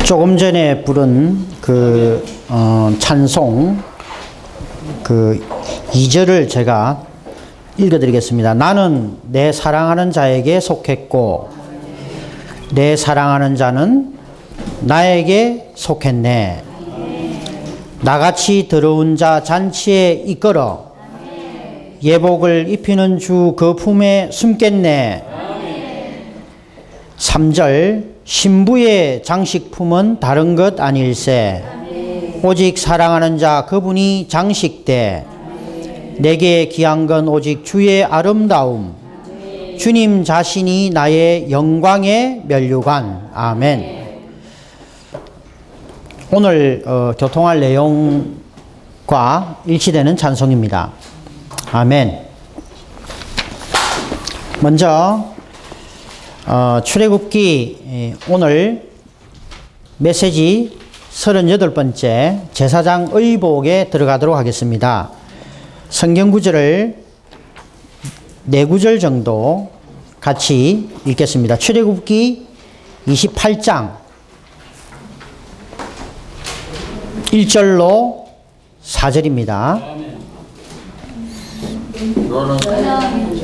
조금 전에 부른 찬송 2절을 제가 읽어드리겠습니다. 나는 내 사랑하는 자에게 속했고 내 사랑하는 자는 나에게 속했네. 나같이 더러운 자 잔치에 이끌어 예복을 입히는 주 그 품에 숨겠네. 3절 신부의 장식품은 다른 것 아닐세. 오직 사랑하는 자 그분이 장식돼. 내게 귀한 건 오직 주의 아름다움. 주님 자신이 나의 영광의 면류관. 아멘. 오늘 교통할 내용과 일치되는 찬송입니다. 아멘. 먼저 출애굽기 오늘 메시지 38번째 제사장 의복에 들어가도록 하겠습니다. 성경 구절을 4구절 정도 같이 읽겠습니다. 출애굽기 28장 1절로 4절입니다.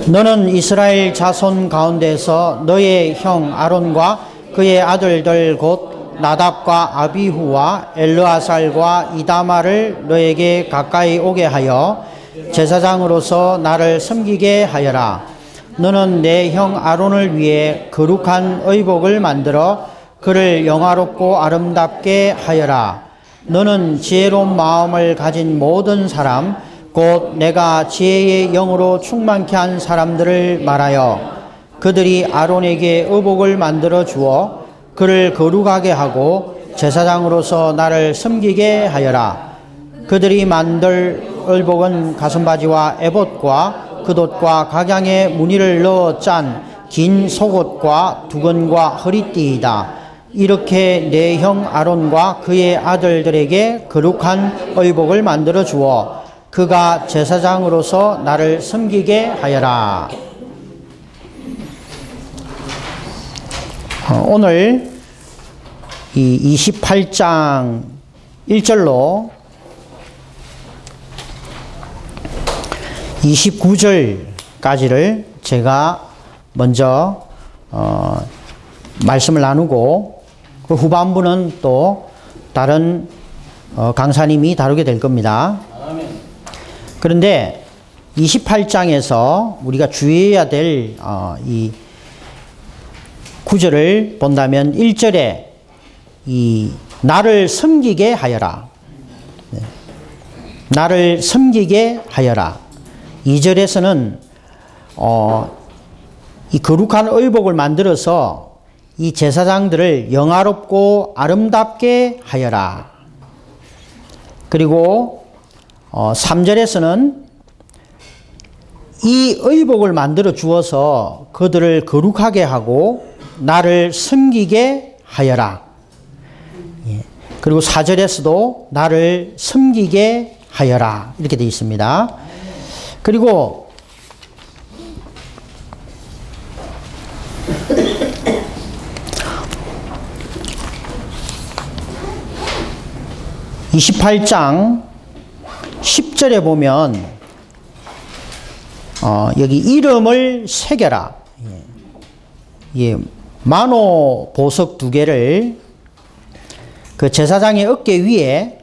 너는 이스라엘 자손 가운데서 너의 형 아론과 그의 아들들 곧 나답과 아비후와 엘르아살과 이다마를 너에게 가까이 오게 하여 제사장으로서 나를 섬기게 하여라. 너는 내 형 아론을 위해 거룩한 의복을 만들어 그를 영화롭고 아름답게 하여라. 너는 지혜로운 마음을 가진 모든 사람 곧 내가 지혜의 영으로 충만케 한 사람들을 말하여 그들이 아론에게 의복을 만들어 주어 그를 거룩하게 하고 제사장으로서 나를 섬기게 하여라. 그들이 만들 의복은 가슴바지와 에봇과 겉옷과 각양의 무늬를 넣어 짠 긴 속옷과 두건과 허리띠이다. 이렇게 내 형 아론과 그의 아들들에게 거룩한 의복을 만들어 주어 그가 제사장으로서 나를 섬기게 하여라. 오늘 이 28장 1절로 29절까지를 제가 먼저 말씀을 나누고 그 후반부는 또 다른 강사님이 다루게 될 겁니다. 그런데 28장에서 우리가 주의해야 될 이 구절을 본다면 1절에 이 나를 섬기게 하여라. 나를 섬기게 하여라. 2절에서는 이 거룩한 의복을 만들어서 이 제사장들을 영화롭고 아름답게 하여라. 그리고 3절에서는 이 의복을 만들어 주어서 그들을 거룩하게 하고 나를 섬기게 하여라. 그리고 4절에서도 나를 섬기게 하여라. 이렇게 되어 있습니다. 그리고 28장 10절에 보면 여기 이름을 새겨라. 만호 보석 2개를 그 제사장의 어깨 위에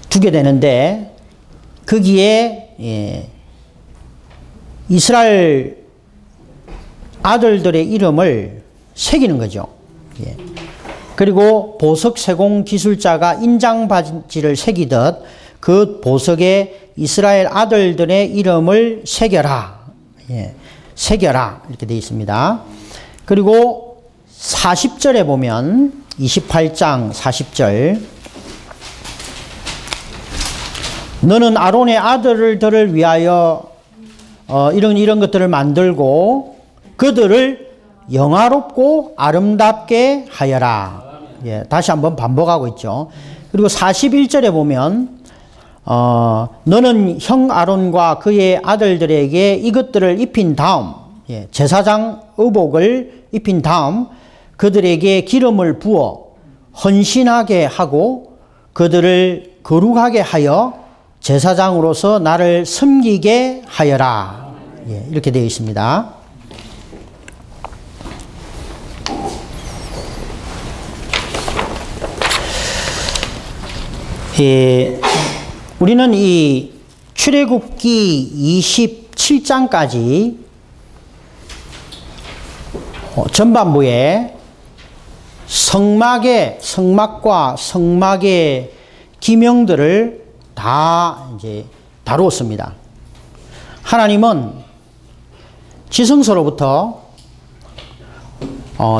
두게 되는데 거기에 이스라엘 아들들의 이름을 새기는 거죠. 그리고 보석 세공 기술자가 인장 바지를 새기듯 그 보석에 이스라엘 아들들의 이름을 새겨라. 새겨라. 이렇게 되어 있습니다. 그리고 40절에 보면 28장 40절 너는 아론의 아들들을 위하여 이런 것들을 만들고 그들을 영화롭고 아름답게 하여라. 다시 한번 반복하고 있죠. 그리고 41절에 보면 너는 형 아론과 그의 아들들에게 이것들을 입힌 다음 제사장 의복을 입힌 다음 그들에게 기름을 부어 헌신하게 하고 그들을 거룩하게 하여 제사장으로서 나를 섬기게 하여라. 예, 이렇게 되어 있습니다. 예, 우리는 이 출애굽기 27장까지 전반부에 성막과 성막의 기명들을 다 이제 다루었습니다. 하나님은 지성소로부터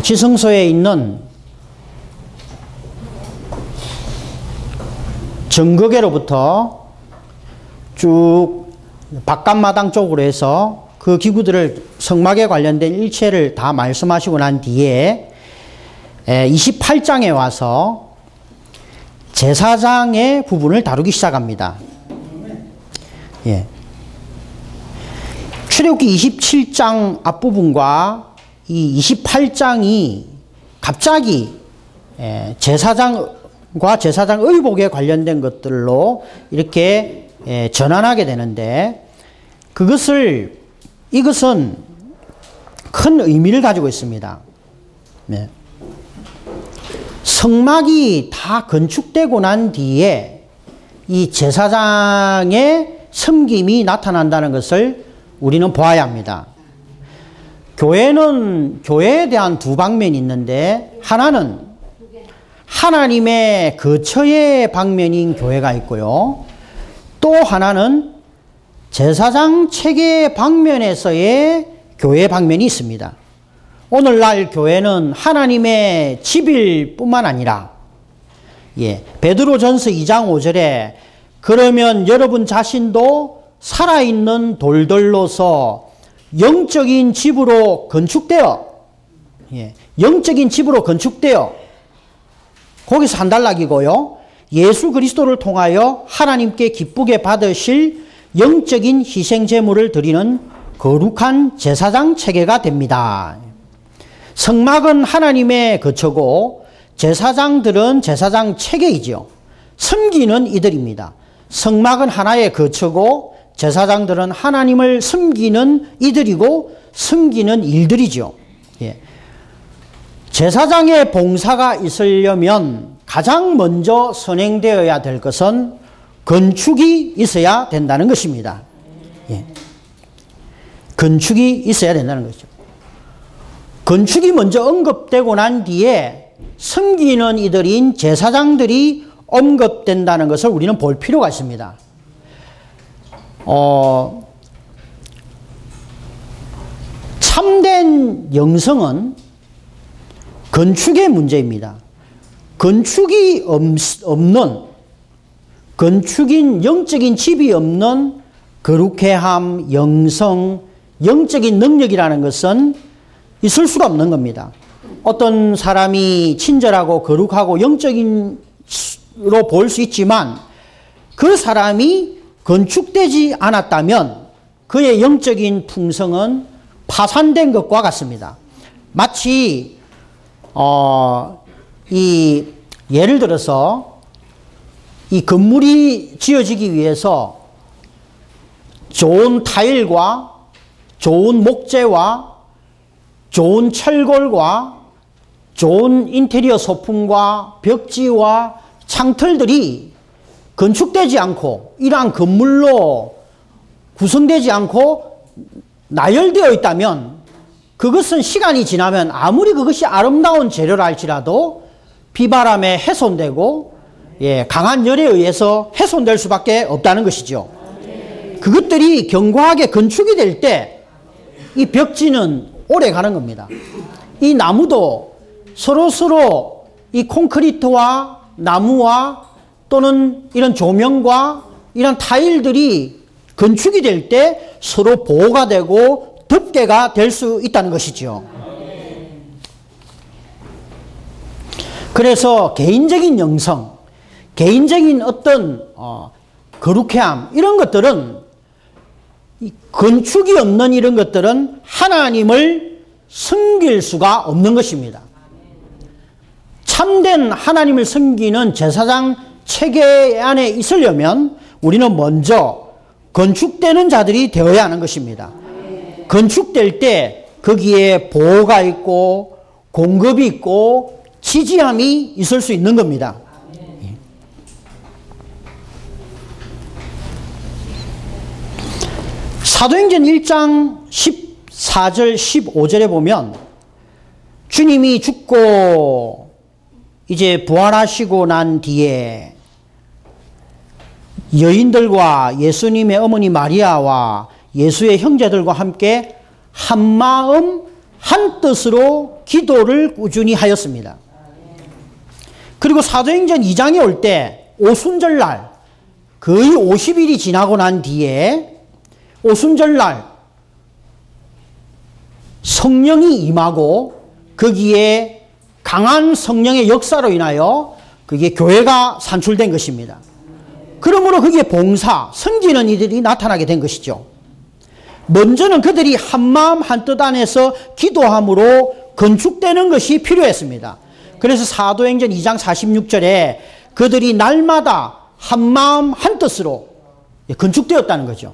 지성소에 있는 정거계로부터 쭉 바깥마당 쪽으로 해서 그 기구들을 성막에 관련된 일체를 다 말씀하시고 난 뒤에 28장에 와서 제사장의 부분을 다루기 시작합니다. 예. 출애굽기 27장 앞부분과 이 28장이 갑자기 제사장과 제사장 의복에 관련된 것들로 이렇게 전환하게 되는데 이것은 큰 의미를 가지고 있습니다. 네. 성막이 다 건축되고 난 뒤에 이 제사장의 섬김이 나타난다는 것을 우리는 보아야 합니다. 교회에 대한 두 방면이 있는데 하나는 하나님의 거처의 방면인 교회가 있고요. 또 하나는 제사장 체계 방면에서의 교회 방면이 있습니다. 오늘날 교회는 하나님의 집일 뿐만 아니라 베드로전서 2장 5절에 그러면 여러분 자신도 살아있는 돌들로서 영적인 집으로 건축되어 거기서 한 단락이고요. 예수 그리스도를 통하여 하나님께 기쁘게 받으실 영적인 희생 제물을 드리는 거룩한 제사장 체계가 됩니다. 성막은 하나님의 거처고 제사장들은 제사장 체계이죠. 섬기는 이들입니다. 성막은 하나의 거처고 제사장들은 하나님을 섬기는 이들이고 섬기는 일들이죠. 제사장의 봉사가 있으려면 가장 먼저 선행되어야 될 것은 건축이 있어야 된다는 것입니다. 건축이 있어야 된다는 거죠. 건축이 먼저 언급되고 난 뒤에 섬기는 이들인 제사장들이 언급된다는 것을 우리는 볼 필요가 있습니다. 참된 영성은 건축의 문제입니다. 건축이 없는, 건축인 영적인 집이 없는 거룩해함, 영성, 영적인 능력이라는 것은 있을 수가 없는 겁니다. 어떤 사람이 친절하고 거룩하고 영적인로 볼 수 있지만 그 사람이 건축되지 않았다면 그의 영적인 풍성은 파산된 것과 같습니다. 마치 예를 들어서 이 건물이 지어지기 위해서 좋은 타일과 좋은 목재와 좋은 철골과 좋은 인테리어 소품과 벽지와 창틀들이 건축되지 않고 이러한 건물로 구성되지 않고 나열되어 있다면 그것은 시간이 지나면 아무리 그것이 아름다운 재료라 할지라도 비바람에 훼손되고 강한 열에 의해서 훼손될 수밖에 없다는 것이죠. 그것들이 견고하게 건축이 될 때 이 벽지는 오래 가는 겁니다. 이 나무도 서로 이 콘크리트와 나무와 또는 이런 조명과 이런 타일들이 건축이 될 때 서로 보호가 되고 덮개가 될 수 있다는 것이죠. 그래서 개인적인 영성, 개인적인 어떤 거룩함 이런 것들은 건축이 없는 이런 것들은 하나님을 섬길 수가 없는 것입니다. 참된 하나님을 섬기는 제사장 체계 안에 있으려면 우리는 먼저 건축되는 자들이 되어야 하는 것입니다. 건축될 때 거기에 보호가 있고 공급이 있고 지지함이 있을 수 있는 겁니다. 사도행전 1장 14절 15절에 보면 주님이 죽고 이제 부활하시고 난 뒤에 여인들과 예수님의 어머니 마리아와 예수의 형제들과 함께 한마음 한뜻으로 기도를 꾸준히 하였습니다. 그리고 사도행전 2장에 올 때 오순절날 거의 50일이 지나고 난 뒤에 오순절날 성령이 임하고 거기에 강한 성령의 역사로 인하여 그게 교회가 산출된 것입니다. 그러므로 거기에 봉사, 섬기는 이들이 나타나게 된 것이죠. 먼저는 그들이 한마음 한뜻 안에서 기도함으로 건축되는 것이 필요했습니다. 그래서 사도행전 2장 46절에 그들이 날마다 한마음 한뜻으로 건축되었다는 거죠.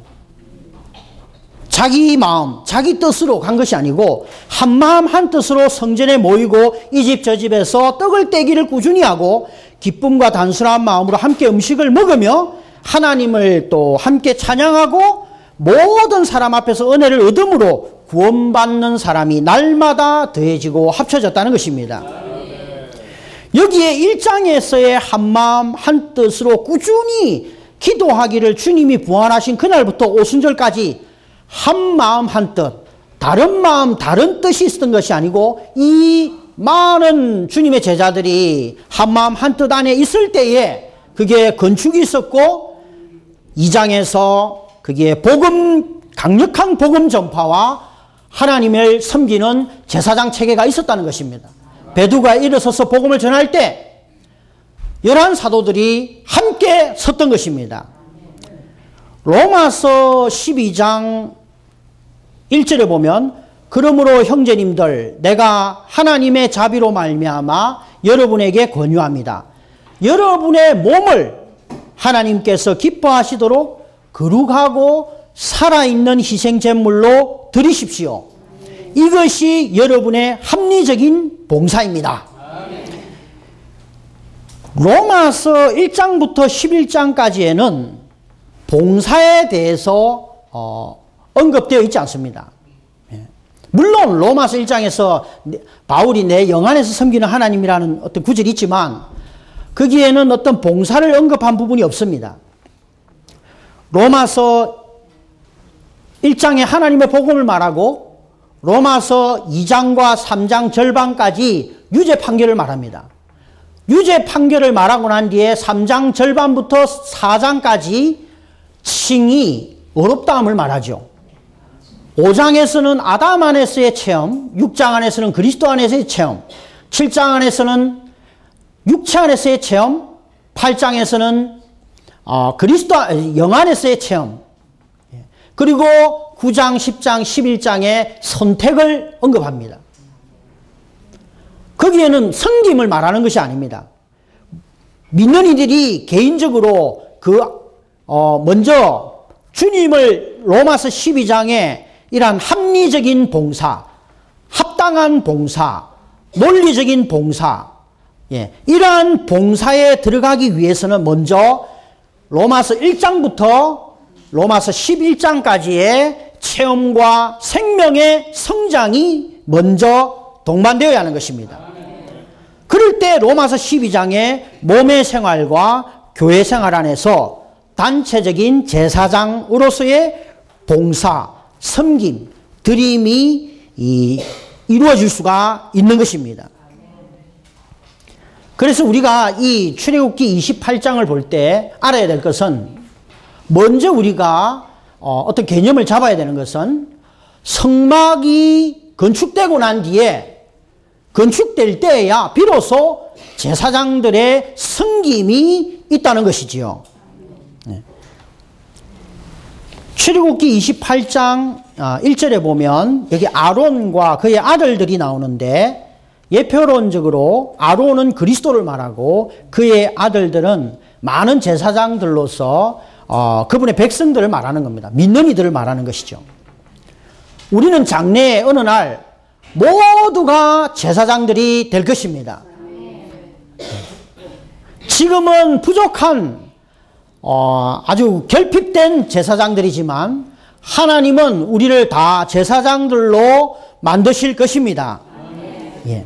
자기 마음, 자기 뜻으로 간 것이 아니고 한마음 한뜻으로 성전에 모이고 이 집 저 집에서 떡을 떼기를 꾸준히 하고 기쁨과 단순한 마음으로 함께 음식을 먹으며 하나님을 또 함께 찬양하고 모든 사람 앞에서 은혜를 얻음으로 구원받는 사람이 날마다 더해지고 합쳐졌다는 것입니다. 여기에 1장에서의 한마음 한뜻으로 꾸준히 기도하기를 주님이 부활하신 그날부터 오순절까지 한마음 한뜻, 다른 마음 다른 뜻이 있었던 것이 아니고 이 많은 주님의 제자들이 한마음 한뜻 안에 있을 때에 그게 건축이 있었고 2장에서 그게 강력한 복음 전파와 하나님을 섬기는 제사장 체계가 있었다는 것입니다. 베드로가 일어서서 복음을 전할 때 11 사도들이 함께 섰던 것입니다. 로마서 12장 1절에 보면 그러므로 형제님들 내가 하나님의 자비로 말미암아 여러분에게 권유합니다. 여러분의 몸을 하나님께서 기뻐하시도록 거룩하고 살아있는 희생제물로 드리십시오. 이것이 여러분의 합리적인 봉사입니다. 로마서 1장부터 11장까지에는 봉사에 대해서 언급되어 있지 않습니다. 물론 로마서 1장에서 바울이 내 영 안에서 섬기는 하나님이라는 어떤 구절이 있지만 거기에는 어떤 봉사를 언급한 부분이 없습니다. 로마서 1장에 하나님의 복음을 말하고 로마서 2장과 3장 절반까지 유죄 판결을 말합니다. 유죄 판결을 말하고 난 뒤에 3장 절반부터 4장까지 칭의, 어렵다함을 말하죠. 5장에서는 아담 안에서의 체험, 6장 안에서는 그리스도 안에서의 체험, 7장 안에서는 육체 안에서의 체험, 8장에서는 그리스도 영 안에서의 체험, 그리고 9장, 10장, 11장에 선택을 언급합니다. 거기에는 섬김을 말하는 것이 아닙니다. 믿는 이들이 개인적으로 먼저 주님을 로마서 12장에 이러한 합리적인 봉사, 합당한 봉사, 논리적인 봉사, 이러한 봉사에 들어가기 위해서는 먼저 로마서 1장부터 로마서 11장까지의 체험과 생명의 성장이 먼저 동반되어야 하는 것입니다. 그럴 때 로마서 12장의 몸의 생활과 교회 생활 안에서 단체적인 제사장으로서의 봉사, 섬김, 드림이 이루어질 수가 있는 것입니다. 그래서 우리가 이 출애굽기 28장을 볼 때 알아야 될 것은 먼저 우리가 어떤 개념을 잡아야 되는 것은 성막이 건축되고 난 뒤에 건축될 때에야 비로소 제사장들의 섬김이 있다는 것이지요. 출애굽기 28장 1절에 보면 여기 아론과 그의 아들들이 나오는데 예표론적으로 아론은 그리스도를 말하고 그의 아들들은 많은 제사장들로서 그분의 백성들을 말하는 겁니다. 믿는 이들을 말하는 것이죠. 우리는 장래에 어느 날 모두가 제사장들이 될 것입니다. 지금은 부족한 아주 결핍된 제사장들이지만 하나님은 우리를 다 제사장들로 만드실 것입니다. 예.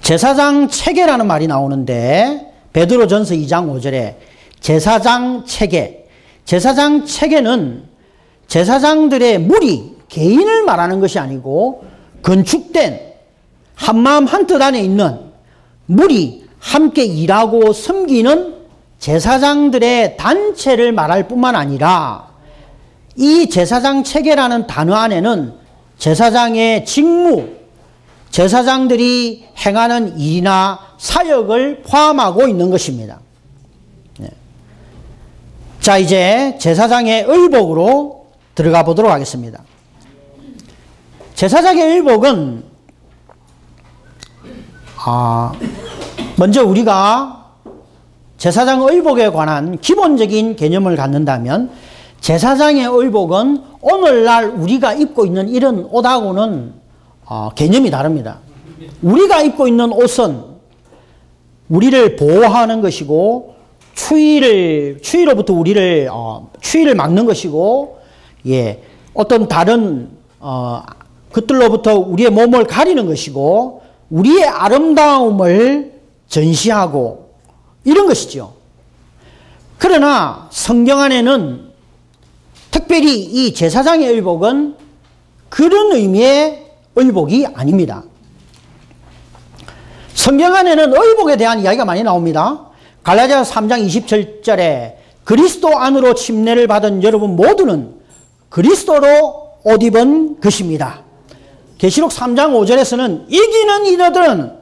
제사장 체계라는 말이 나오는데 베드로전서 2장 5절에 제사장 체계. 제사장 체계는 제사장들의 무리, 개인을 말하는 것이 아니고 건축된 한마음 한뜻 안에 있는 무리, 함께 일하고 섬기는 제사장들의 단체를 말할 뿐만 아니라 이 제사장 체계라는 단어 안에는 제사장의 직무, 제사장들이 행하는 일이나 사역을 포함하고 있는 것입니다. 자, 이제 제사장의 의복으로 들어가 보도록 하겠습니다. 제사장의 의복은 먼저 우리가 제사장 의복에 관한 기본적인 개념을 갖는다면 제사장의 의복은 오늘날 우리가 입고 있는 이런 옷하고는 개념이 다릅니다. 우리가 입고 있는 옷은 우리를 보호하는 것이고 추위로부터 우리를 추위를 막는 것이고, 예, 어떤 다른 것들로부터 우리의 몸을 가리는 것이고 우리의 아름다움을 전시하고 이런 것이죠. 그러나 성경 안에는 특별히 이 제사장의 의복은 그런 의미의 의복이 아닙니다. 성경 안에는 의복에 대한 이야기가 많이 나옵니다. 갈라디아서 3장 27절에 그리스도 안으로 침례를 받은 여러분 모두는 그리스도로 옷 입은 것입니다. 계시록 3장 5절에서는 이기는 이들은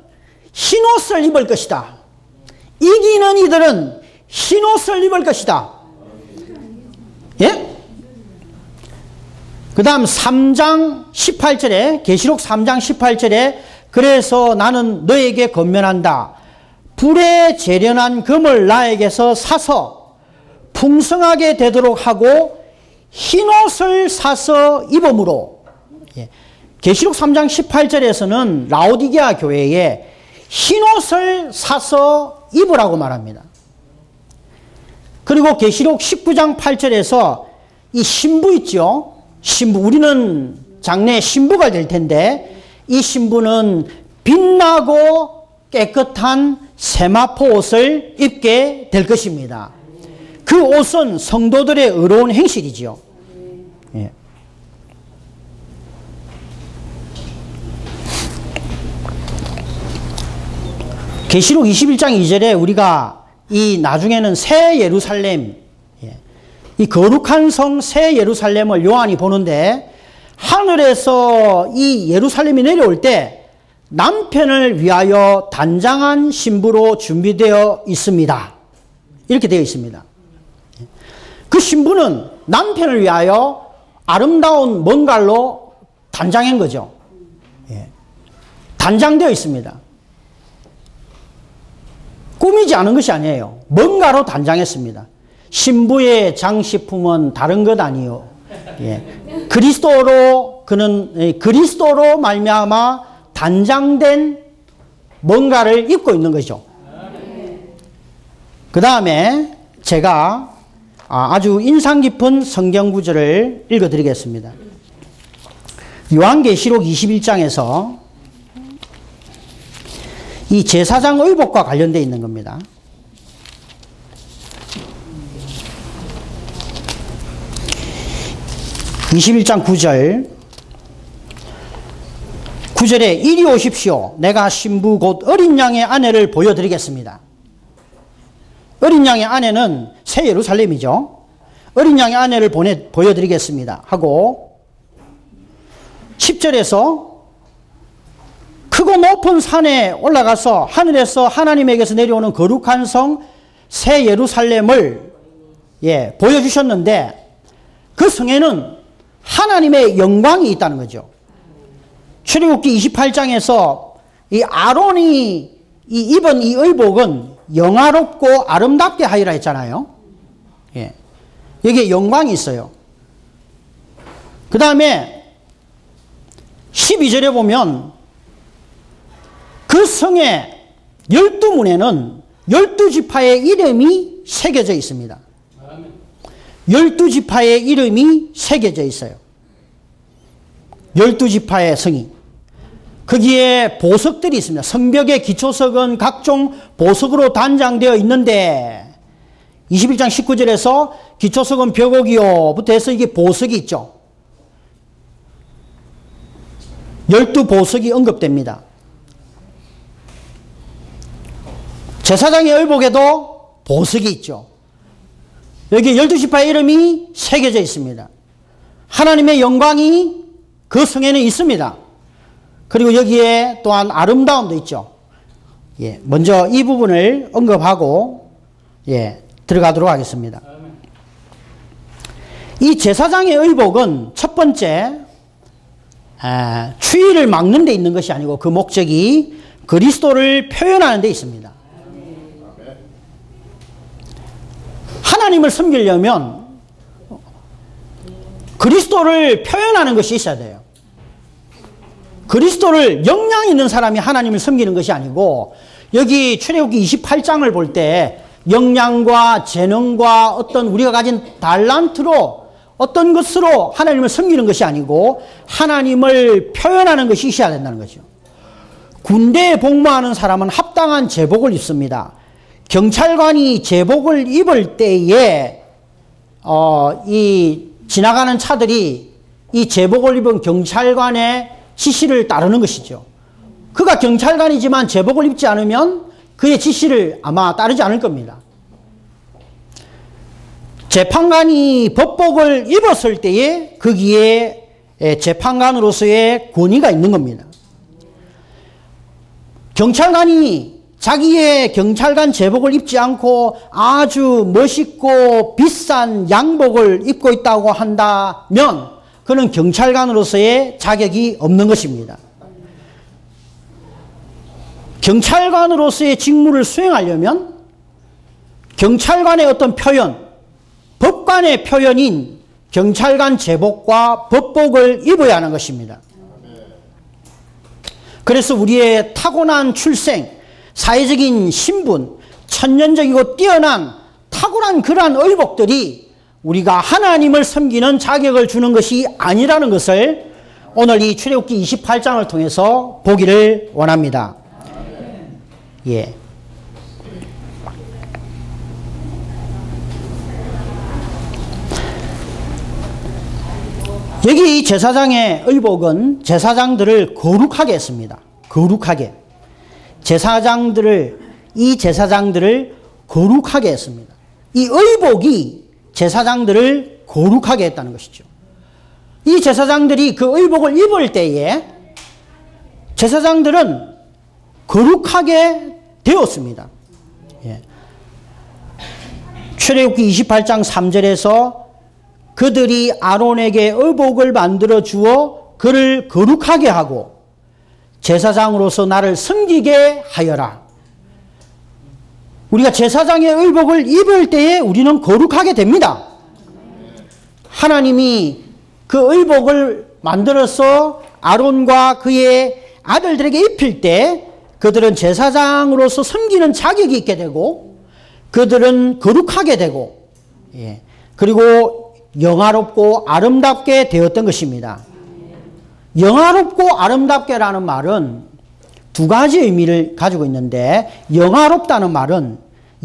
흰옷을 입을 것이다. 이기는 이들은 흰옷을 입을 것이다. 예? 그 다음 3장 18절에 계시록 3장 18절에 그래서 나는 너에게 권면한다. 불에 재련한 금을 나에게서 사서 풍성하게 되도록 하고 흰옷을 사서 입음으로. 예. 계시록 3장 18절에서는 라오디게아 교회에 흰옷을 사서 입으라고 말합니다. 그리고 계시록 19장 8절에서 이 신부 있죠. 신부, 우리는 장래에 신부가 될 텐데 이 신부는 빛나고 깨끗한 세마포 옷을 입게 될 것입니다. 그 옷은 성도들의 의로운 행실이지요. 예. 계시록 21장 2절에 우리가 이 나중에는 새 예루살렘, 이 거룩한 성 새 예루살렘을 요한이 보는데 하늘에서 이 예루살렘이 내려올 때 남편을 위하여 단장한 신부로 준비되어 있습니다. 이렇게 되어 있습니다. 그 신부는 남편을 위하여 아름다운 뭔가로 단장한 거죠. 단장되어 있습니다. 꾸미지 않은 것이 아니에요. 뭔가로 단장했습니다. 신부의 장식품은 다른 것 아니요. 그리스도로 그는 그리스도로 말미암아 단장된 뭔가를 입고 있는 거죠. 그 다음에 제가 아주 인상 깊은 성경 구절을 읽어드리겠습니다. 요한계시록 21장에서 이 제사장 의복과 관련되어 있는 겁니다. (21장 9절) 9절에 이리 오십시오. 내가 신부 곧 어린 양의 아내를 보여드리겠습니다. 어린 양의 아내는 새 예루살렘이죠. 어린 양의 아내를 보여드리겠습니다 하고 10절에서 크고 높은 산에 올라가서 하늘에서 하나님에게서 내려오는 거룩한 성 새 예루살렘을 보여주셨는데 그 성에는 하나님의 영광이 있다는 거죠. 출애굽기 28장에서 이 아론이 입은 이 의복은 영화롭고 아름답게 하리라 했잖아요. 예. 여기에 영광이 있어요. 그 다음에 12절에 보면 그 성의 12문에는 12지파의 이름이 새겨져 있습니다. 12지파의 이름이 새겨져 있어요. 12지파의 성이. 거기에 보석들이 있습니다. 성벽의 기초석은 각종 보석으로 단장되어 있는데 21장 19절에서 기초석은 벽옥이요부터 해서 이게 보석이 있죠. 12보석이 언급됩니다. 제사장의 의복에도 보석이 있죠. 여기 12지파의 이름이 새겨져 있습니다. 하나님의 영광이 그 성에는 있습니다. 그리고 여기에 또한 아름다움도 있죠. 예, 먼저 이 부분을 언급하고 들어가도록 하겠습니다. 이 제사장의 의복은 첫 번째 추위를 막는 데 있는 것이 아니고 그 목적이 그리스도를 표현하는 데 있습니다. 하나님을 섬기려면 그리스도를 표현하는 것이 있어야 돼요. 그리스도를 역량 있는 사람이 하나님을 섬기는 것이 아니고 여기 출애굽기 28장을 볼 때 역량과 재능과 어떤 우리가 가진 달란트로 어떤 것으로 하나님을 섬기는 것이 아니고 하나님을 표현하는 것이 있어야 된다는 거죠. 군대에 복무하는 사람은 합당한 제복을 입습니다. 경찰관이 제복을 입을 때에 이 지나가는 차들이 이 제복을 입은 경찰관의 지시를 따르는 것이죠. 그가 경찰관이지만 제복을 입지 않으면 그의 지시를 아마 따르지 않을 겁니다. 재판관이 법복을 입었을 때에 거기에 재판관으로서의 권위가 있는 겁니다. 경찰관이 자기의 경찰관 제복을 입지 않고 아주 멋있고 비싼 양복을 입고 있다고 한다면 그는 경찰관으로서의 자격이 없는 것입니다. 경찰관으로서의 직무를 수행하려면 경찰관의 어떤 표현, 법관의 표현인 경찰관 제복과 법복을 입어야 하는 것입니다. 그래서 우리의 타고난 출생, 사회적인 신분, 천년적이고 뛰어난 탁월한 그러한 의복들이 우리가 하나님을 섬기는 자격을 주는 것이 아니라는 것을 오늘 이 출애굽기 28장을 통해서 보기를 원합니다. 예. 여기 이 제사장의 의복은 제사장들을 거룩하게 했습니다. 거룩하게. 이 제사장들을 거룩하게 했습니다. 이 의복이 제사장들을 거룩하게 했다는 것이죠. 이 제사장들이 그 의복을 입을 때에 제사장들은 거룩하게 되었습니다. 예. 출애굽기 28장 3절에서 그들이 아론에게 의복을 만들어 주어 그를 거룩하게 하고 제사장으로서 나를 섬기게 하여라. 우리가 제사장의 의복을 입을 때에 우리는 거룩하게 됩니다. 하나님이 그 의복을 만들어서 아론과 그의 아들들에게 입힐 때 그들은 제사장으로서 섬기는 자격이 있게 되고 그들은 거룩하게 되고 그리고 영화롭고 아름답게 되었던 것입니다. 영화롭고 아름답게라는 말은 두 가지 의미를 가지고 있는데 영화롭다는 말은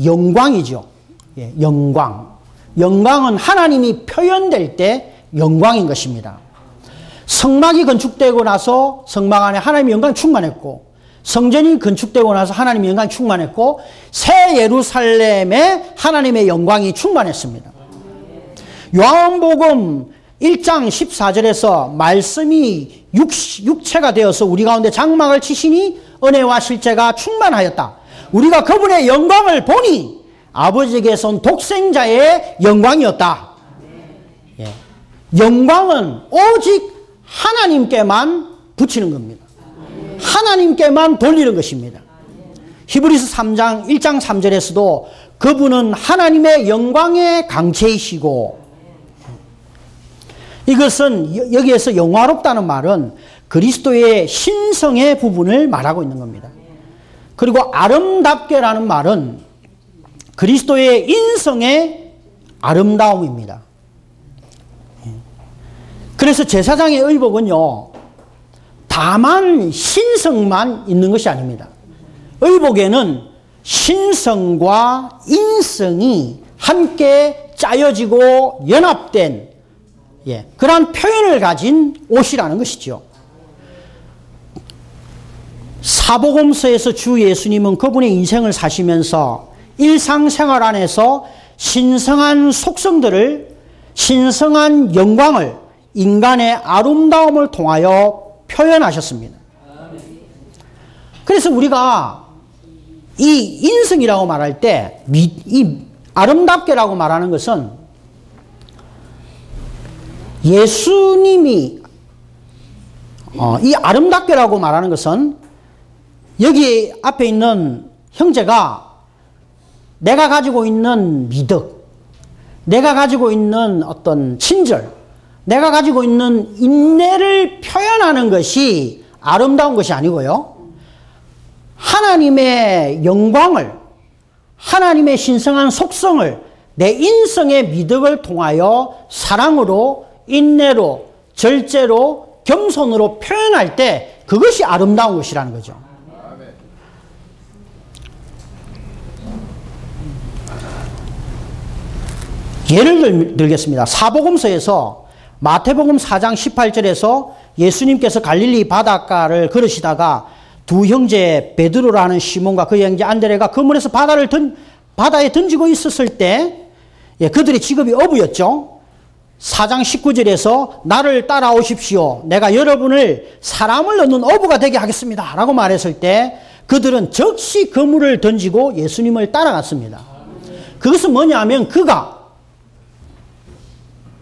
영광이죠. 영광. 영광은 하나님이 표현될 때 영광인 것입니다. 성막이 건축되고 나서 성막 안에 하나님의 영광이 충만했고 성전이 건축되고 나서 하나님의 영광이 충만했고 새 예루살렘에 하나님의 영광이 충만했습니다. 요한복음 1장 14절에서 말씀이 육체가 되어서 우리 가운데 장막을 치시니 은혜와 실제가 충만하였다. 우리가 그분의 영광을 보니 아버지에게서 온 독생자의 영광이었다. 예. 영광은 오직 하나님께만 붙이는 겁니다. 하나님께만 돌리는 것입니다. 히브리서 3장 1장 3절에서도 그분은 하나님의 영광의 강체이시고, 이것은 여기에서 영화롭다는 말은 그리스도의 신성의 부분을 말하고 있는 겁니다. 그리고 아름답게라는 말은 그리스도의 인성의 아름다움입니다. 그래서 제사장의 의복은요, 다만 신성만 있는 것이 아닙니다. 의복에는 신성과 인성이 함께 짜여지고 연합된 그러한 표현을 가진 옷이라는 것이죠. 사복음서에서 주 예수님은 그분의 인생을 사시면서 일상생활 안에서 신성한 속성들을, 신성한 영광을, 인간의 아름다움을 통하여 표현하셨습니다. 그래서 우리가 이 인성이라고 말할 때, 이 아름답게라고 말하는 것은 예수님이, 이 아름답게라고 말하는 것은 여기 앞에 있는 형제가 내가 가지고 있는 미덕, 내가 가지고 있는 어떤 친절, 내가 가지고 있는 인내를 표현하는 것이 아름다운 것이 아니고요, 하나님의 영광을, 하나님의 신성한 속성을 내 인성의 미덕을 통하여 사랑으로, 인내로, 절제로, 겸손으로 표현할 때 그것이 아름다운 것이라는 거죠. 예를 들겠습니다. 사복음서에서 마태복음 4장 18절에서 예수님께서 갈릴리 바닷가를 걸으시다가 두 형제 베드로라는 시몬과 그 형제 안드레가 그물에서 바다에 던지고 있었을 때, 그들의 직업이 어부였죠. 4장 19절에서 나를 따라오십시오, 내가 여러분을 사람을 얻는 어부가 되게 하겠습니다 라고 말했을 때 그들은 즉시 그물을 던지고 예수님을 따라갔습니다. 그것은 뭐냐면 그가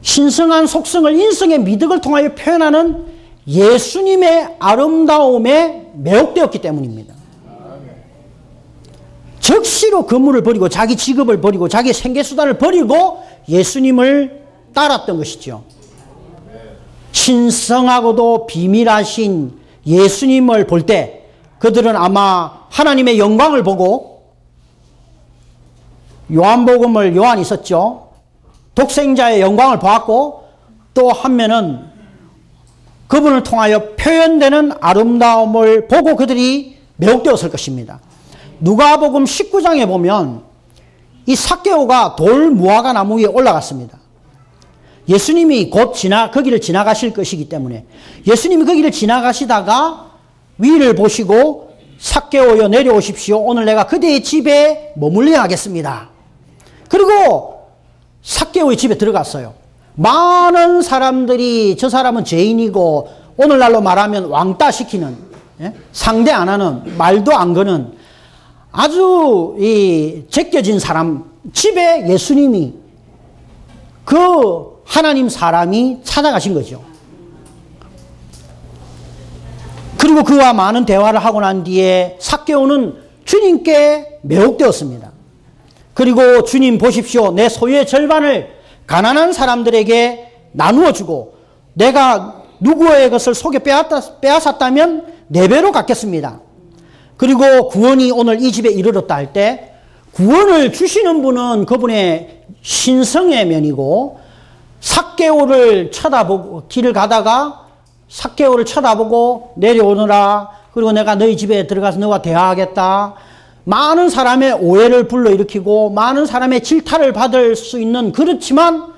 신성한 속성을, 인성의 미덕을 통하여 표현하는 예수님의 아름다움에 매혹되었기 때문입니다. 즉시로 그물을 버리고 자기 직업을 버리고 자기 생계수단을 버리고 예수님을 따랐던 것이죠. 신성하고도 비밀하신 예수님을 볼 때 그들은 아마 하나님의 영광을 보고, 요한이 있었죠. 독생자의 영광을 보았고, 또 한면은 그분을 통하여 표현되는 아름다움을 보고 그들이 매혹되었을 것입니다. 누가복음 19장에 보면 이 삭개오가 돌 무화과 나무 위에 올라갔습니다. 예수님이 곧 거기를 지나가실 것이기 때문에 예수님이 거기를 지나가시다가 위를 보시고 삭개오여 내려오십시오, 오늘 내가 그대의 집에 머물려 하겠습니다. 그리고 삭개오의 집에 들어갔어요. 많은 사람들이 저 사람은 죄인이고 오늘날로 말하면 왕따 시키는, 상대 안 하는, 말도 안 거는 아주 제껴진 사람 집에 예수님이, 그 하나님 사람이 찾아가신 거죠. 그리고 그와 많은 대화를 하고 난 뒤에 삭개오는 주님께 매혹되었습니다. 그리고 주님 보십시오, 내 소유의 절반을 가난한 사람들에게 나누어 주고 내가 누구의 것을 속여 빼앗았다면 4배로 갚겠습니다. 그리고 구원이 오늘 이 집에 이르렀다 할 때 구원을 주시는 분은 그분의 신성의 면이고, 삭개오를 쳐다보고 길을 가다가 삭개오를 쳐다보고 내려오너라, 그리고 내가 너희 집에 들어가서 너와 대화하겠다, 많은 사람의 오해를 불러일으키고 많은 사람의 질타를 받을 수 있는, 그렇지만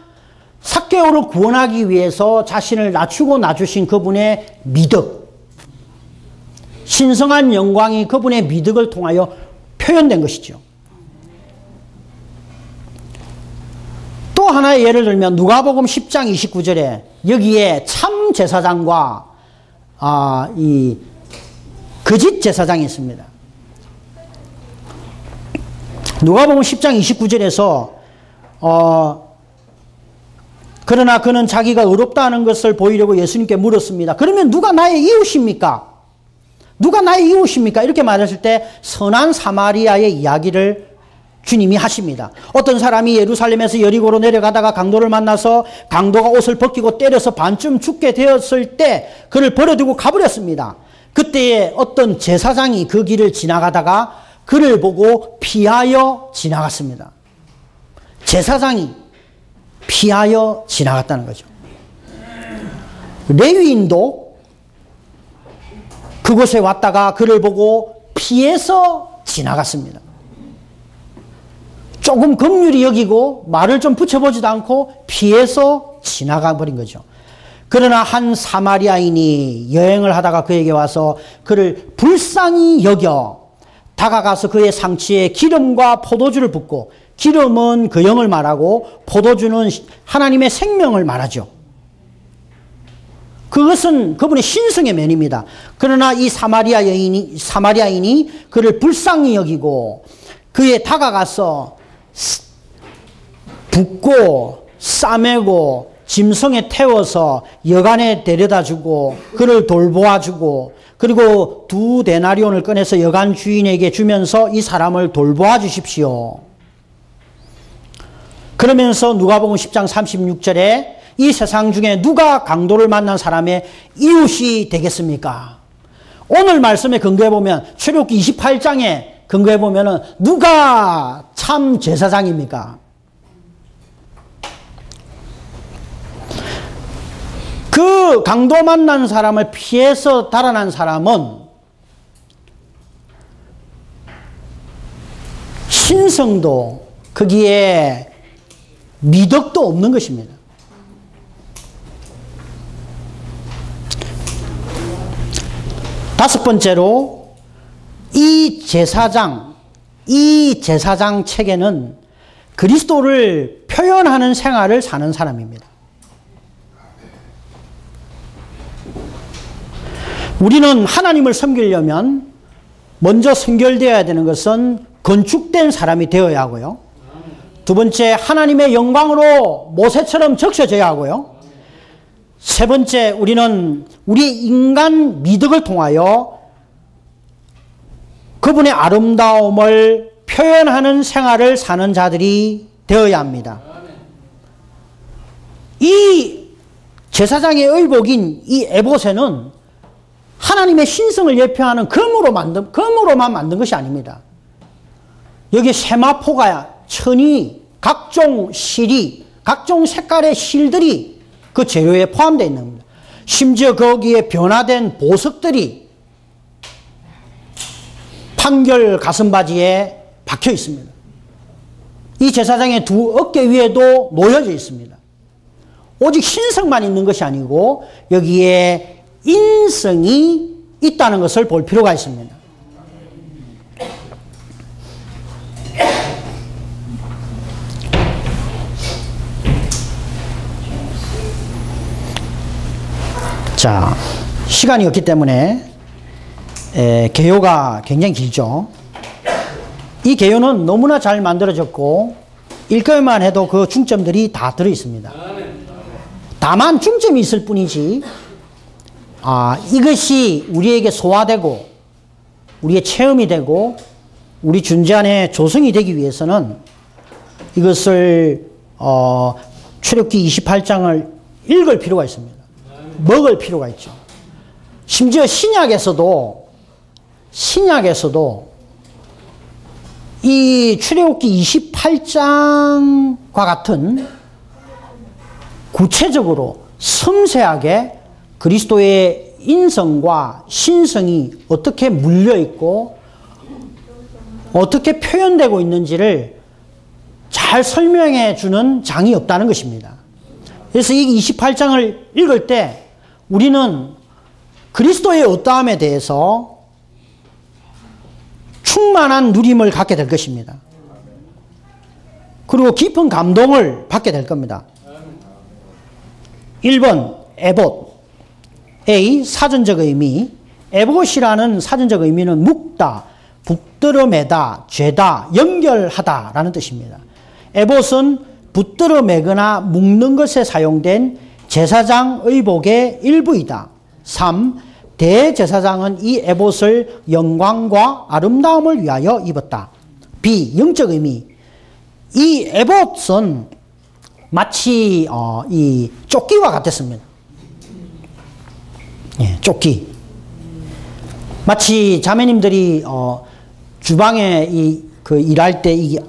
삭개오를 구원하기 위해서 자신을 낮추고 낮추신 그분의 미덕, 신성한 영광이 그분의 미덕을 통하여 표현된 것이죠. 또 하나의 예를 들면 누가복음 10장 29절에 여기에 참 제사장과 이 거짓 제사장이 있습니다. 누가복음 10장 29절에서 그러나 그는 자기가 의롭다는 것을 보이려고 예수님께 물었습니다. 그러면 누가 나의 이웃입니까? 누가 나의 이웃입니까? 이렇게 말했을 때 선한 사마리아의 이야기를 주님이 하십니다. 어떤 사람이 예루살렘에서 여리고로 내려가다가 강도를 만나서 강도가 옷을 벗기고 때려서 반쯤 죽게 되었을 때 그를 버려두고 가버렸습니다. 그때에 어떤 제사장이 그 길을 지나가다가 그를 보고 피하여 지나갔습니다. 제사장이 피하여 지나갔다는 거죠. 레위인도 그곳에 왔다가 그를 보고 피해서 지나갔습니다. 조금 긍휼히 여기고 말을 좀 붙여보지도 않고 피해서 지나가 버린 거죠. 그러나 한 사마리아인이 여행을 하다가 그에게 와서 그를 불쌍히 여겨 다가가서 그의 상치에 기름과 포도주를 붓고, 기름은 그 영을 말하고 포도주는 하나님의 생명을 말하죠. 그것은 그분의 신성의 면입니다. 그러나 이 사마리아인이 그를 불쌍히 여기고 그에 다가가서 붓고 싸매고 짐승에 태워서 여간에 데려다주고 그를 돌보아주고, 그리고 2데나리온을 꺼내서 여간 주인에게 주면서 이 사람을 돌보아 주십시오. 그러면서 누가복음 10장 36절에 이 세상 중에 누가 강도를 만난 사람의 이웃이 되겠습니까? 오늘 말씀에 근거해 보면, 출애굽기 28장에 근거해 보면은 누가 참 제사장입니까? 그 강도 만난 사람을 피해서 달아난 사람은 신성도 거기에 미덕도 없는 것입니다. 다섯 번째로 이 제사장 책에는 그리스도를 표현하는 생활을 사는 사람입니다. 우리는 하나님을 섬기려면 먼저 선결되어야 되는 것은 건축된 사람이 되어야 하고요. 두 번째, 하나님의 영광으로 모세처럼 적셔져야 하고요. 세 번째, 우리는 우리의 인간 미덕을 통하여 그분의 아름다움을 표현하는 생활을 사는 자들이 되어야 합니다. 이 제사장의 의복인 이 에봇에는 하나님의 신성을 예표하는 금으로만 만든 것이 아닙니다. 여기 세마포가, 천이, 각종 실이, 각종 색깔의 실들이 그 재료에 포함되어 있는 겁니다. 심지어 거기에 변화된 보석들이 판결 가슴바지에 박혀 있습니다. 이 제사장의 두 어깨 위에도 놓여져 있습니다. 오직 신성만 있는 것이 아니고 여기에 인성이 있다는 것을 볼 필요가 있습니다. 자, 시간이 없기 때문에 개요가 굉장히 길죠. 이 개요는 너무나 잘 만들어졌고 읽기만 해도 그 중점들이 다 들어있습니다. 다만 중점이 있을 뿐이지 이것이 우리에게 소화되고 우리의 체험이 되고 우리 존재 안에 조성이 되기 위해서는 이것을 출애굽기 28장을 읽을 필요가 있습니다. 먹을 필요가 있죠. 심지어 신약에서도 이 출애굽기 28장과 같은 구체적으로 섬세하게 그리스도의 인성과 신성이 어떻게 물려있고 어떻게 표현되고 있는지를 잘 설명해 주는 장이 없다는 것입니다. 그래서 이 28장을 읽을 때 우리는 그리스도의 어떠함에 대해서 충만한 누림을 갖게 될 것입니다. 그리고 깊은 감동을 받게 될 겁니다. 1번 에봇 A. 사전적 의미. 에봇이라는 사전적 의미는 묶다, 붙들어매다, 죄다, 연결하다 라는 뜻입니다. 에봇은 붙들어매거나 묶는 것에 사용된 제사장 의복의 일부이다. 3. 대제사장은 이 에봇을 영광과 아름다움을 위하여 입었다. B. 영적 의미. 이 에봇은 마치 이 조끼와 같았습니다. 예, 조끼. 마치 자매님들이 주방에 일할 때 이게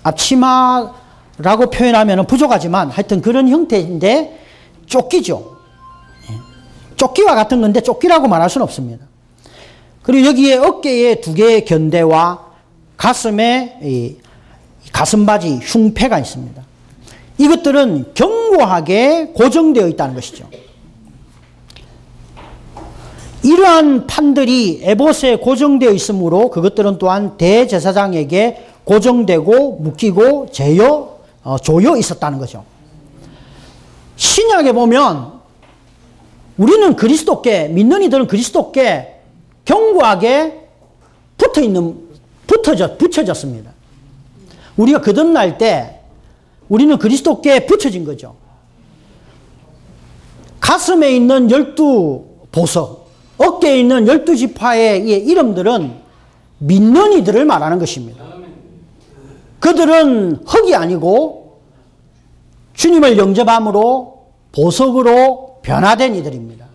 앞치마라고 표현하면 부족하지만 하여튼 그런 형태인데 조끼죠. 예, 조끼와 같은 건데 조끼라고 말할 수는 없습니다. 그리고 여기에 어깨에 두 개의 견대와 가슴에 이 가슴바지, 흉패가 있습니다. 이것들은 견고하게 고정되어 있다는 것이죠. 이러한 판들이 에봇에 고정되어 있으므로 그것들은 또한 대제사장에게 고정되고 묶이고 조여 있었다는 거죠. 신약에 보면 우리는 그리스도께, 믿는 이들은 그리스도께 견고하게 붙여졌습니다. 우리가 거듭날 때 우리는 그리스도께 붙여진 거죠. 가슴에 있는 12보석, 어깨에 있는 12지파의 이름들은 믿는 이들을 말하는 것입니다. 그들은 흙이 아니고 주님을 영접함으로 보석으로 변화된 이들입니다.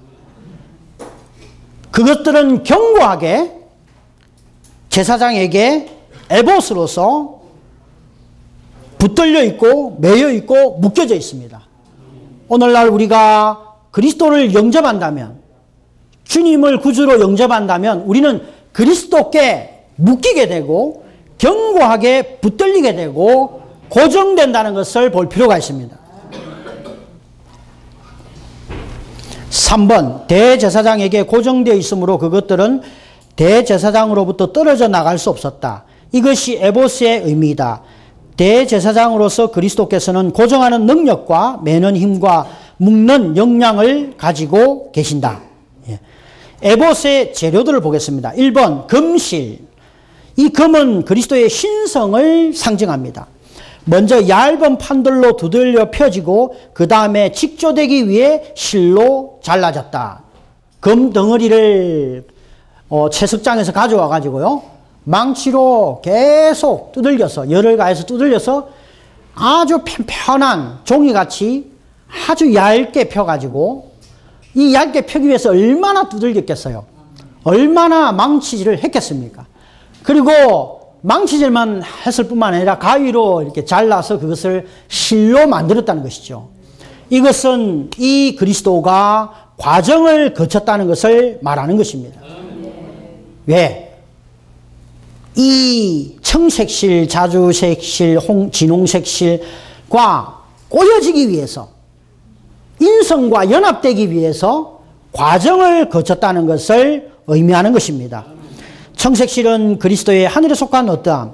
그것들은 견고하게 제사장에게 에봇으로서 붙들려 있고 매여 있고 묶여져 있습니다. 오늘날 우리가 그리스도를 영접한다면, 주님을 구주로 영접한다면 우리는 그리스도께 묶이게 되고 견고하게 붙들리게 되고 고정된다는 것을 볼 필요가 있습니다. 3번, 대제사장에게 고정되어 있으므로 그것들은 대제사장으로부터 떨어져 나갈 수 없었다. 이것이 에봇의 의미이다. 대제사장으로서 그리스도께서는 고정하는 능력과 매는 힘과 묶는 역량을 가지고 계신다. 에봇의 재료들을 보겠습니다. 1번, 금실. 이 금은 그리스도의 신성을 상징합니다. 먼저 얇은 판들로 두들려 펴지고 그 다음에 직조되기 위해 실로 잘라졌다. 금 덩어리를 채석장에서 가져와 가지고요, 망치로 계속 두들겨서, 열을 가해서 두들려서 아주 편편한 종이같이 아주 얇게 펴가지고, 이 얇게 펴기 위해서 얼마나 두들겼겠어요? 얼마나 망치질을 했겠습니까? 그리고 망치질만 했을 뿐만 아니라 가위로 이렇게 잘라서 그것을 실로 만들었다는 것이죠. 이것은 이 그리스도가 과정을 거쳤다는 것을 말하는 것입니다. 왜? 이 청색실, 자주색실, 진홍색실과 꼬여지기 위해서, 인성과 연합되기 위해서 과정을 거쳤다는 것을 의미하는 것입니다. 청색실은 그리스도의 하늘에 속한 어떠함,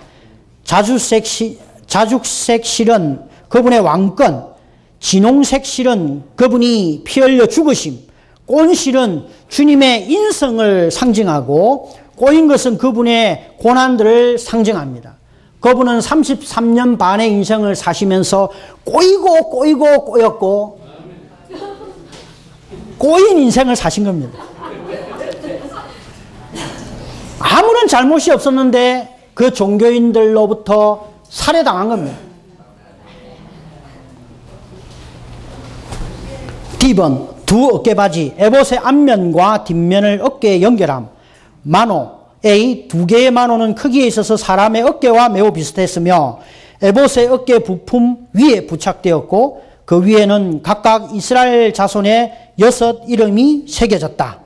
자죽색실은 그분의 왕권, 진홍색실은 그분이 피 흘려 죽으심, 꼰실은 주님의 인성을 상징하고, 꼬인 것은 그분의 고난들을 상징합니다. 그분은 33년 반의 인생을 사시면서 꼬였고 꼬인 인생을 사신 겁니다. 아무런 잘못이 없었는데 그 종교인들로부터 살해당한 겁니다. D번, 두 어깨바지, 에봇의 앞면과 뒷면을 어깨에 연결함. 마노, A, 두 개의 마노는 크기에 있어서 사람의 어깨와 매우 비슷했으며 에봇의 어깨 부품 위에 부착되었고 그 위에는 각각 이스라엘 자손의 6 이름이 새겨졌다.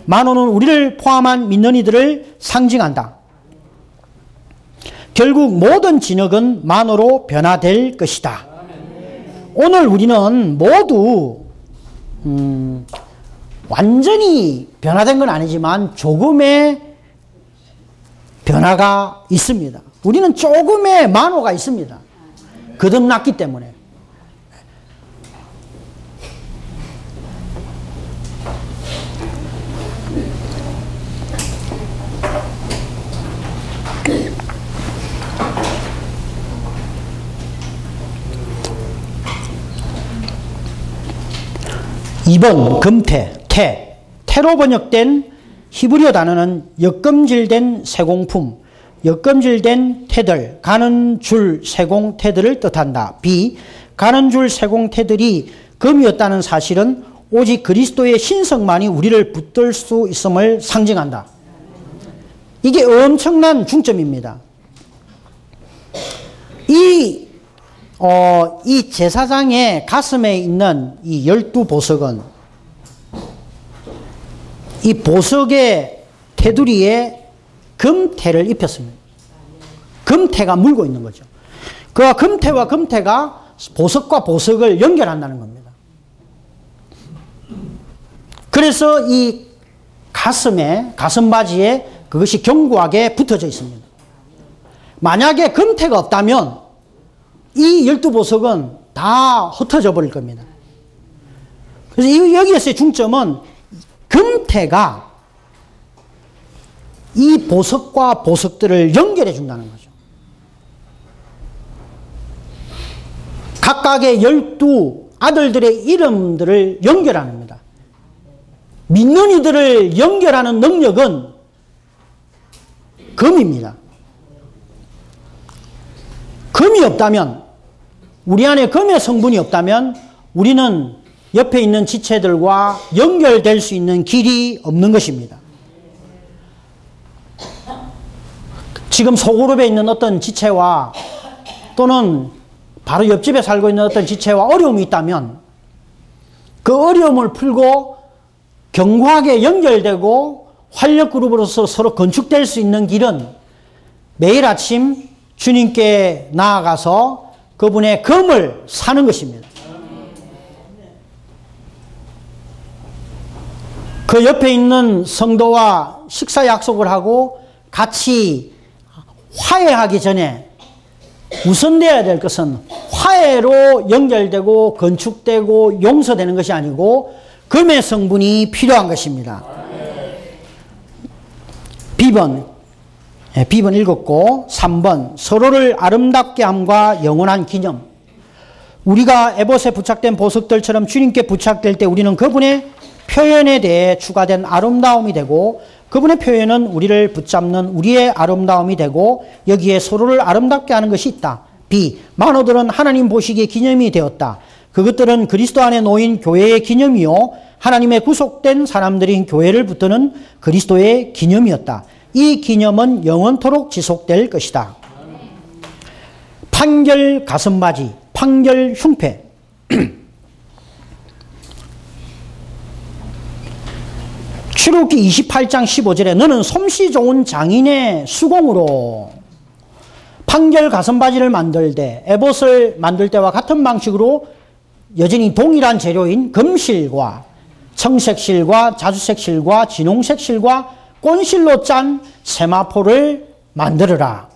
마노는 우리를 포함한 믿는 이들을 상징한다. 결국 모든 진흙은 마노로 변화될 것이다. 오늘 우리는 모두 완전히 변화된 건 아니지만 조금의 변화가 있습니다. 우리는 조금의 만호가 있습니다. 거듭났기 때문에. (2번) 금태, 새로 번역된 히브리어 단어는 옅금질된 세공품, 옅금질된 태들, 가는 줄 세공태들을 뜻한다. B. 가는 줄 세공태들이 금이었다는 사실은 오직 그리스도의 신성만이 우리를 붙들 수 있음을 상징한다. 이게 엄청난 중점입니다. 이 제사장의 가슴에 있는 이 12보석은 이 보석의 테두리에 금태를 입혔습니다. 금태가 물고 있는 거죠. 그 금태와 금태가 보석과 보석을 연결한다는 겁니다. 그래서 이 가슴바지에 그것이 견고하게 붙어져 있습니다. 만약에 금태가 없다면 이 12보석은 다 흩어져 버릴 겁니다. 그래서 여기에서의 중점은 금태가 이 보석과 보석들을 연결해 준다는 거죠. 각각의 12 아들들의 이름들을 연결합니다. 믿는 이들을 연결하는 능력은 금입니다. 금이 없다면, 우리 안에 금의 성분이 없다면 우리는 옆에 있는 지체들과 연결될 수 있는 길이 없는 것입니다. 지금 소그룹에 있는 어떤 지체와 또는 바로 옆집에 살고 있는 어떤 지체와 어려움이 있다면 그 어려움을 풀고 견고하게 연결되고 활력그룹으로서 서로 건축될 수 있는 길은 매일 아침 주님께 나아가서 그분의 금을 사는 것입니다. 그 옆에 있는 성도와 식사 약속을 하고 같이 화해하기 전에 우선되어야 될 것은 화해로 연결되고 건축되고 용서되는 것이 아니고 금의 성분이 필요한 것입니다. B번 읽었고 3번 서로를 아름답게 함과 영원한 기념. 우리가 에봇에 부착된 보석들처럼 주님께 부착될 때 우리는 그분의 표현에 대해 추가된 아름다움이 되고 그분의 표현은 우리를 붙잡는 우리의 아름다움이 되고 여기에 서로를 아름답게 하는 것이 있다. B. 만호들은 하나님 보시기에 기념이 되었다. 그것들은 그리스도 안에 놓인 교회의 기념이요 하나님의 구속된 사람들인 교회를 붙드는 그리스도의 기념이었다. 이 기념은 영원토록 지속될 것이다. 판결 가슴바지, 판결 흉패. 출애굽기 28장 15절에 너는 솜씨 좋은 장인의 수공으로 판결 가슴바지를 만들 때 에봇을 만들 때와 같은 방식으로 여전히 동일한 재료인 금실과 청색실과 자주색실과 진홍색실과 꼰실로 짠 세마포를 만들어라.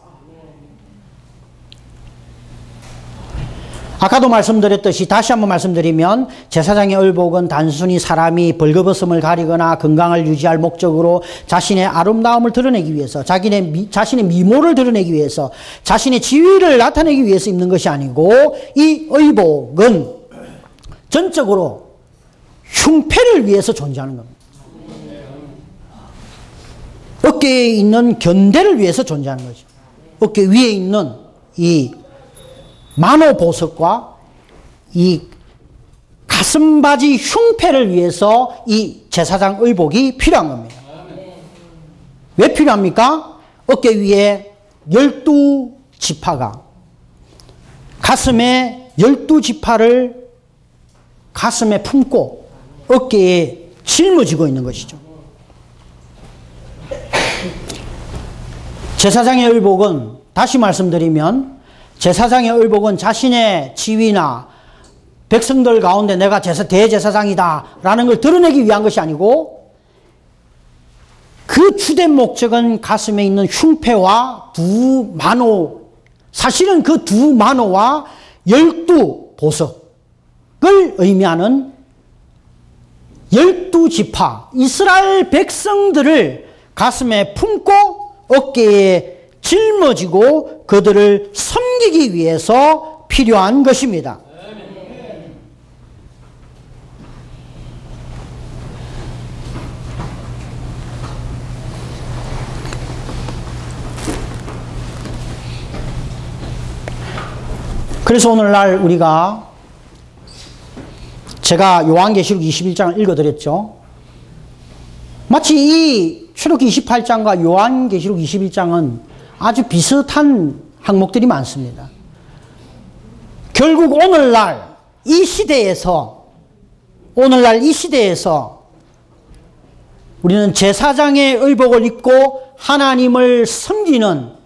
아까도 말씀드렸듯이 다시 한번 말씀드리면 제사장의 의복은 단순히 사람이 벌거벗음을 가리거나 건강을 유지할 목적으로 자신의 아름다움을 드러내기 위해서 자신의 미모를 드러내기 위해서 자신의 지위를 나타내기 위해서 입는 것이 아니고 이 의복은 전적으로 흉패를 위해서 존재하는 겁니다. 어깨에 있는 견대를 위해서 존재하는 거죠. 어깨 위에 있는 이 만호 보석과 이 가슴바지 흉패를 위해서 이 제사장 의복이 필요한 겁니다. 왜 필요합니까? 어깨 위에 12지파가 가슴에 12지파를 가슴에 품고 어깨에 짊어지고 있는 것이죠. 제사장의 의복은 다시 말씀드리면 제사장의 의복은 자신의 지위나 백성들 가운데 내가 대제사장이다 라는 걸 드러내기 위한 것이 아니고 그 주된 목적은 가슴에 있는 흉패와 두 만호, 사실은 그 두 만호와 12보석을 의미하는 12지파 이스라엘 백성들을 가슴에 품고 어깨에 짊어지고 그들을 섬기기 위해서 필요한 것입니다. 그래서 오늘날 우리가 제가 요한계시록 21장을 읽어드렸죠. 마치 이 출애굽기 28장과 요한계시록 21장은 아주 비슷한 항목들이 많습니다. 결국 오늘날 이 시대에서 우리는 제사장의 의복을 입고 하나님을 섬기는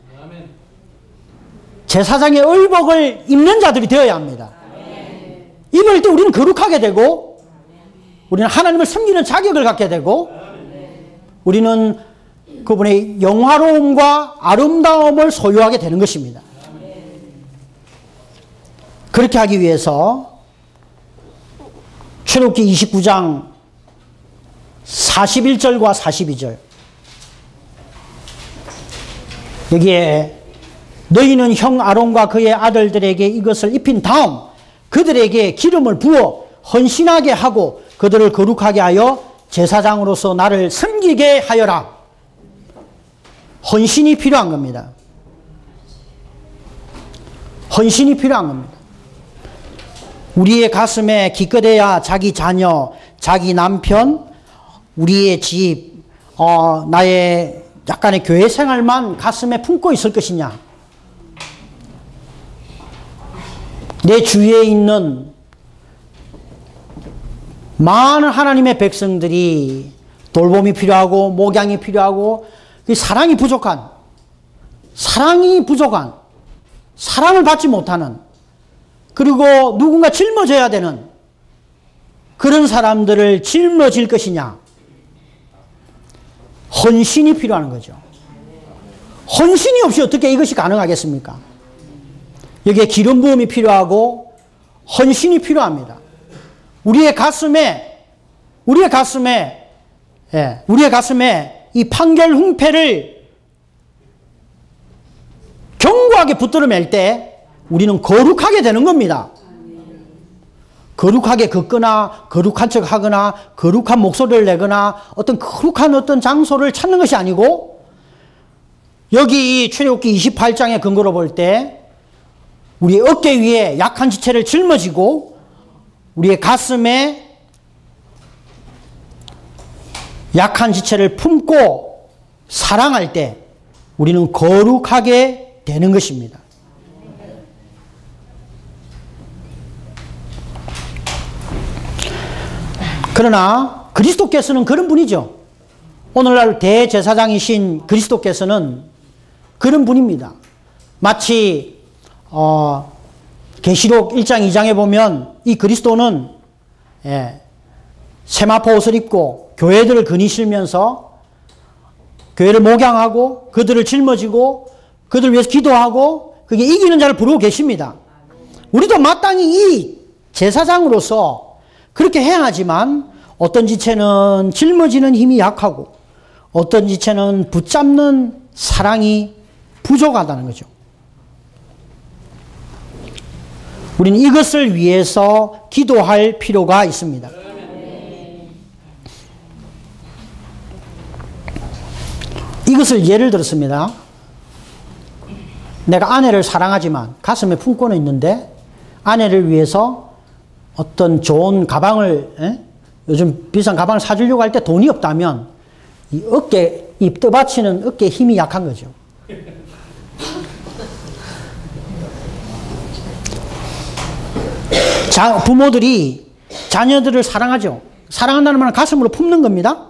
제사장의 의복을 입는 자들이 되어야 합니다. 입을 때 우리는 거룩하게 되고 우리는 하나님을 섬기는 자격을 갖게 되고 우리는 그분의 영화로움과 아름다움을 소유하게 되는 것입니다. 그렇게 하기 위해서 출애굽기 29장 41절과 42절 여기에 너희는 형 아론과 그의 아들들에게 이것을 입힌 다음 그들에게 기름을 부어 헌신하게 하고 그들을 거룩하게 하여 제사장으로서 나를 섬기게 하여라. 헌신이 필요한 겁니다. 헌신이 필요한 겁니다. 우리의 가슴에 기껏해야 자기 자녀, 자기 남편, 우리의 집, 나의 약간의 교회 생활만 가슴에 품고 있을 것이냐? 내 주위에 있는 많은 하나님의 백성들이 돌봄이 필요하고 목양이 필요하고 사랑이 부족한 사랑을 받지 못하는 그리고 누군가 짊어져야 되는 그런 사람들을 짊어질 것이냐. 헌신이 필요한 거죠. 헌신이 없이 어떻게 이것이 가능하겠습니까? 여기에 기름 부음이 필요하고 헌신이 필요합니다. 우리의 가슴에 이 판결 훈패를 견고하게 붙들어 맬 때 우리는 거룩하게 되는 겁니다. 거룩하게 걷거나 거룩한 척 하거나 거룩한 목소리를 내거나 거룩한 어떤 장소를 찾는 것이 아니고 여기 출애굽기 28장의 근거로 볼 때 우리 어깨 위에 약한 지체를 짊어지고 우리의 가슴에 약한 지체를 품고 사랑할 때 우리는 거룩하게 되는 것입니다. 그러나 그리스도께서는 그런 분이죠. 오늘날 대제사장이신 그리스도께서는 그런 분입니다. 마치 계시록 1장 2장에 보면 이 그리스도는 세마포 옷을 입고 교회들을 거니시면서 교회를 목양하고 그들을 짊어지고 그들을 위해서 기도하고 그게 이기는 자를 부르고 계십니다. 우리도 마땅히 이 제사장으로서 그렇게 해야 하지만 어떤 지체는 짊어지는 힘이 약하고 어떤 지체는 붙잡는 사랑이 부족하다는 거죠. 우리는 이것을 위해서 기도할 필요가 있습니다. 이것을 예를 들었습니다. 내가 아내를 사랑하지만 가슴에 품고는 있는데 아내를 위해서 어떤 좋은 가방을 요즘 비싼 가방을 사주려고 할 때 돈이 없다면 이 떠받치는 어깨에 힘이 약한 거죠. 부모들이 자녀들을 사랑하죠. 사랑한다는 말은 가슴으로 품는 겁니다.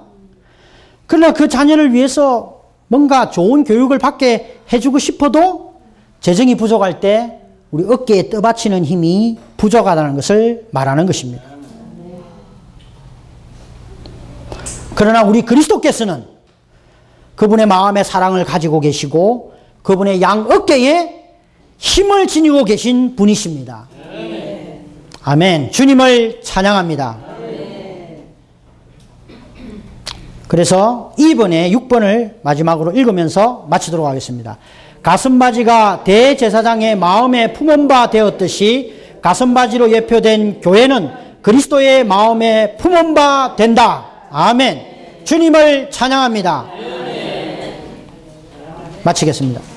그러나 그 자녀를 위해서 뭔가 좋은 교육을 받게 해주고 싶어도 재정이 부족할 때 우리 어깨에 떠받치는 힘이 부족하다는 것을 말하는 것입니다. 그러나 우리 그리스도께서는 그분의 마음의 사랑을 가지고 계시고 그분의 양 어깨에 힘을 지니고 계신 분이십니다. 아멘. 주님을 찬양합니다. 그래서 2번에 6번을 마지막으로 읽으면서 마치도록 하겠습니다. 가슴바지가 대제사장의 마음에 품은 바 되었듯이 가슴바지로 예표된 교회는 그리스도의 마음에 품은 바 된다. 아멘. 주님을 찬양합니다. 마치겠습니다.